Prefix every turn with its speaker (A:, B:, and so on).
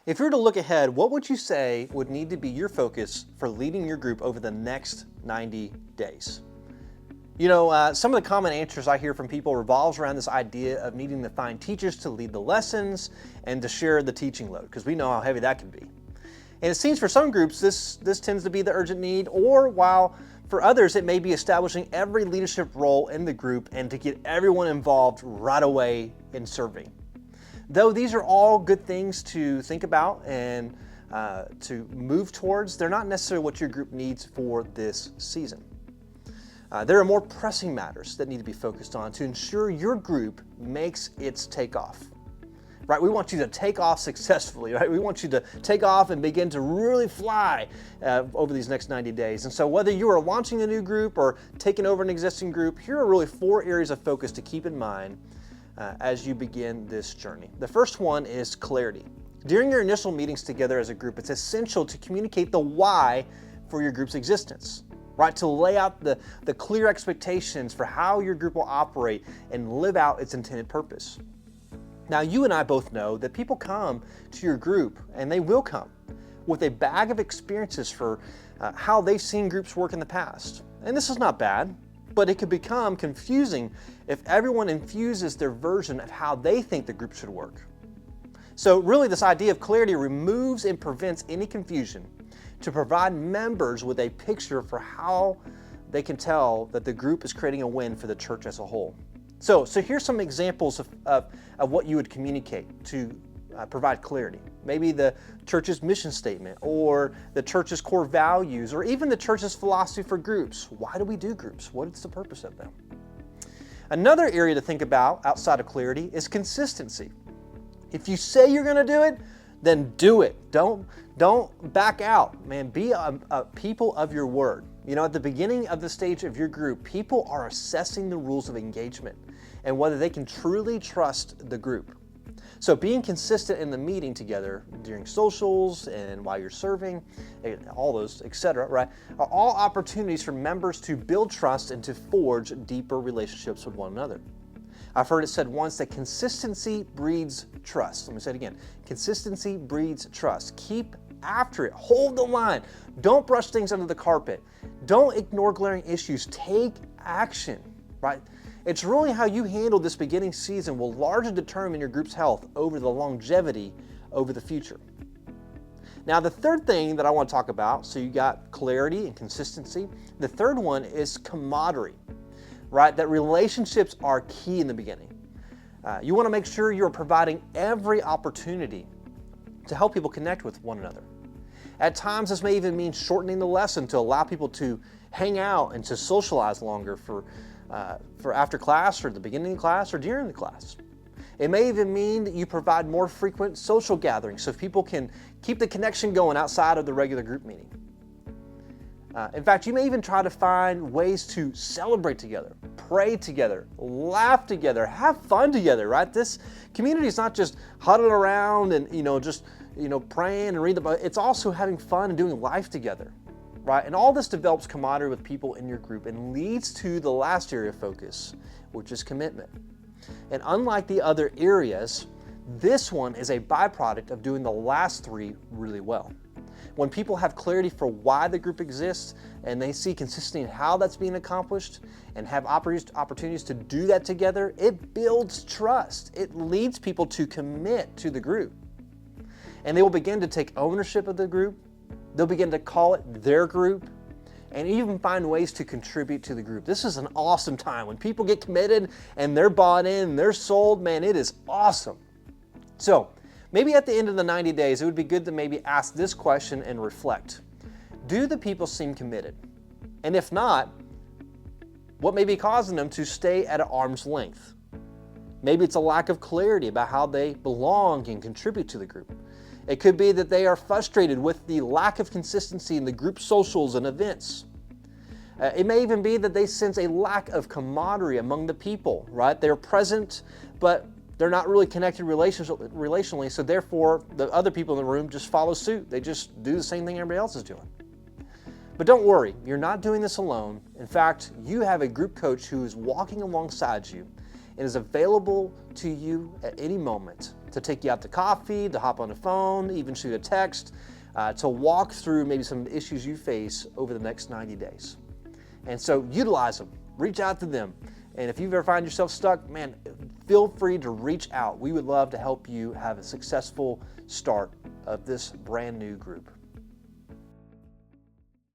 A: If you were to look ahead, what would you say would need to be your focus for leading your group over the next 90 days? Some of the common answers I hear from people revolves around this idea of needing to find teachers to lead the lessons and to share the teaching load, because we know how heavy that can be. And it seems for some groups this tends to be the urgent need, or while for others it may be establishing every leadership role in the group and to get everyone involved right away in serving. Though these are all good things to think about and to move towards, they're not necessarily what your group needs for this season. There are more pressing matters that need to be focused on to ensure your group makes its takeoff. Right? We want you to take off successfully, right? We want you to take off and begin to really fly over these next 90 days. And so whether you are launching a new group or taking over an existing group, here are really 4 areas of focus to keep in mind as you begin this journey. The first one is clarity. During your initial meetings together as a group, it's essential to communicate the why for your group's existence. Right, to lay out the clear expectations for how your group will operate and live out its intended purpose. Now, you and I both know that people come to your group, and they will come, with a bag of experiences for how they've seen groups work in the past. And this is not bad, but it could become confusing if everyone infuses their version of how they think the group should work. So really, this idea of clarity removes and prevents any confusion to provide members with a picture for how they can tell that the group is creating a win for the church as a whole. So here's some examples of what you would communicate to provide clarity. Maybe the church's mission statement, or the church's core values, or even the church's philosophy for groups. Why do we do groups? What is the purpose of them? Another area to think about outside of clarity is consistency. If you say you're going to do it, then do it. Don't back out, man. Be a people of your word. At the beginning of the stage of your group, people are assessing the rules of engagement and whether they can truly trust the group. So being consistent in the meeting together during socials and while you're serving, all those, etc., right, are all opportunities for members to build trust and to forge deeper relationships with one another. I've heard it said once that consistency breeds trust. Let me say it again. Consistency breeds trust. Keep after it. Hold the line. Don't brush things under the carpet. Don't ignore glaring issues. Take action, right? It's really how you handle this beginning season will largely determine your group's health over the longevity over the future. Now, the third thing that I want to talk about, so you got clarity and consistency. The third one is camaraderie. Right? That relationships are key in the beginning. You want to make sure you're providing every opportunity to help people connect with one another. At times, this may even mean shortening the lesson to allow people to hang out and to socialize longer for after class, or the beginning of class, or during the class. It may even mean that you provide more frequent social gatherings so people can keep the connection going outside of the regular group meeting. In fact, you may even try to find ways to celebrate together, pray together, laugh together, have fun together, right? This community is not just huddling around and, praying and reading the Bible. It's also having fun and doing life together, right? And all this develops camaraderie with people in your group and leads to the last area of focus, which is commitment. And unlike the other areas, this one is a byproduct of doing the last 3 really well. When people have clarity for why the group exists and they see consistency in how that's being accomplished and have opportunities to do that together, it builds trust. It leads people to commit to the group. And they will begin to take ownership of the group. They'll begin to call it their group and even find ways to contribute to the group. This is an awesome time. When people get committed and they're bought in, they're sold, man, it is awesome. So, maybe at the end of the 90 days, it would be good to maybe ask this question and reflect. Do the people seem committed? And if not, what may be causing them to stay at an arm's length? Maybe it's a lack of clarity about how they belong and contribute to the group. It could be that they are frustrated with the lack of consistency in the group socials and events. It may even be that they sense a lack of camaraderie among the people, right? They're present, but they're not really connected relationally, so therefore the other people in the room just follow suit. They just do the same thing everybody else is doing. But don't worry, you're not doing this alone. In fact, you have a group coach who is walking alongside you and is available to you at any moment to take you out to coffee, to hop on the phone, even shoot a text, to walk through maybe some issues you face over the next 90 days. And so utilize them, reach out to them. And if you've ever find yourself stuck, man, feel free to reach out. We would love to help you have a successful start of this brand new group.